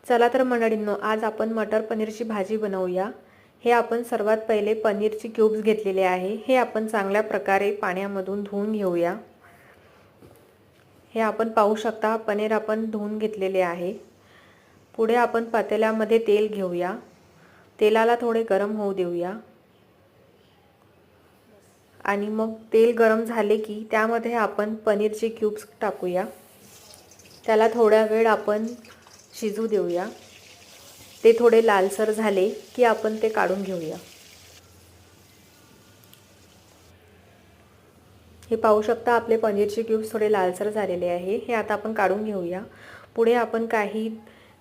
चला तर मंडळींनो, आज आपण मटर पनीरची भाजी बनवूया। हे आपण सर्वात पहिले पनीरची क्यूब्स घेतलेले आहे। हे आपण चांगल्या प्रकारे पाण्यामधून धुवून घेऊया। हे आपण पाहू शकता, पनीर आपण धुवून घेतलेले आहे। पुढे आपण पातेल्यामध्ये तेल घेऊया। तेलाला थोडे गरम होऊ देऊया आणि मग तेल गरम झाले की त्यामध्ये आपण पनीरचे क्यूब्स टाकूया। त्याला थोडा वेळ आपण शिजू देऊया। ते थोडे लालसर झाले की आपण ते काढून घेऊया। हे पाहू शकता, आपले पनीरचे क्यूब्स थोडे लालसर झालेले आहे। हे आता आपण काढून घेऊया। पुढे आपण काही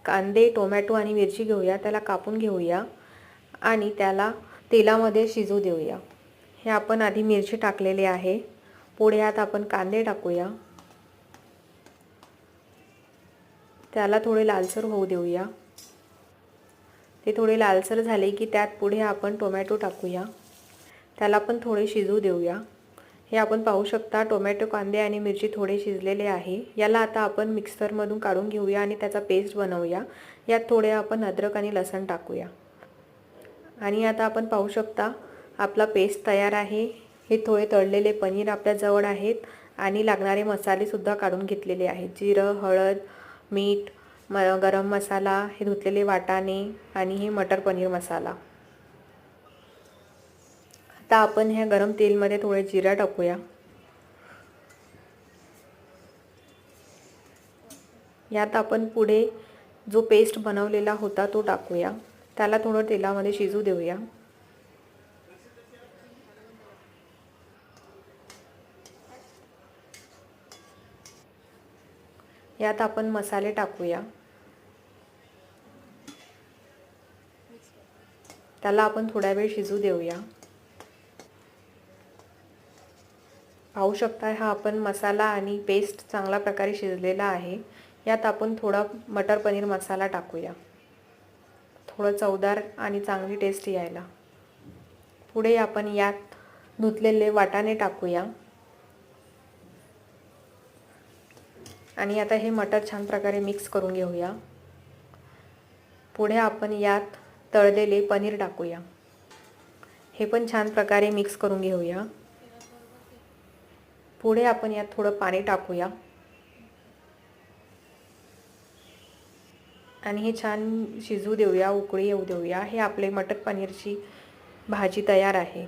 कांदे, टोमॅटो आणि मिरची घेऊया। त्याला कापून घेऊया आणि त्याला तेलामध्ये शिजू देऊया। हे आपण आधी मिरची टाकलेली आहे। पुढे आता आपण कांदे टाकूया। त्याला थोडे लालसर होऊ देऊया। ते थोडे लालसर झाले की त्यात पुढे आपण टोमॅटो टाकूया। त्याला पण थोडे शिजू देऊया। हे आपण पाहू शकता, टोमॅटो, कांदे आणि मिरची थोडे शिजलेले आहे। याला आता आपण मिक्सरमधून काढून घेऊया आणि त्याचा पेस्ट बनवूया। यात थोडे आपण अद्रक आणि लसूण टाकूया आणि आता आपण पाहू शकता, आपला पेस्ट तयार आहे। हे थोडे तळलेले पनीर आपल्या जवळ आहेत आणि लागणारे मसाले सुद्धा काढून घेतलेले आहेत। जिरं, हळद, मीठ, गरम मसाला, हे धुतलेले वाटाणे आणि हे मटर पनीर मसाला। आता आपण ह्या गरम तेलमध्ये थोडे जिरा टाकूया। यात आपण पुढे जो पेस्ट बनवलेला होता तो टाकूया। त्याला थोडं तेलामध्ये शिजू देऊया। यात आपण मसाले टाकूया। त्याला आपण थोडा वेळ शिजू देऊया। पाहू शकता, हा आपण मसाला आणि पेस्ट चांगल्या प्रकारे शिजलेला आहे। यात आपण थोडा मटर पनीर मसाला टाकूया, थोडं चवदार आणि चांगली टेस्ट यायला। पुढे आपण यात धुतलेले वाटाणे टाकूया आणि आता हे मटर छान प्रकारे मिक्स करून घेऊया। पुढे आपण यात तळलेले पनीर टाकूया। हे पण छान प्रकारे मिक्स करून घेऊया। पुढे आपण यात थोडं पाणी टाकूया आणि हे छान शिजू देऊया, उकळी येऊ देऊया। हे आपले मटर पनीरची भाजी तयार आहे।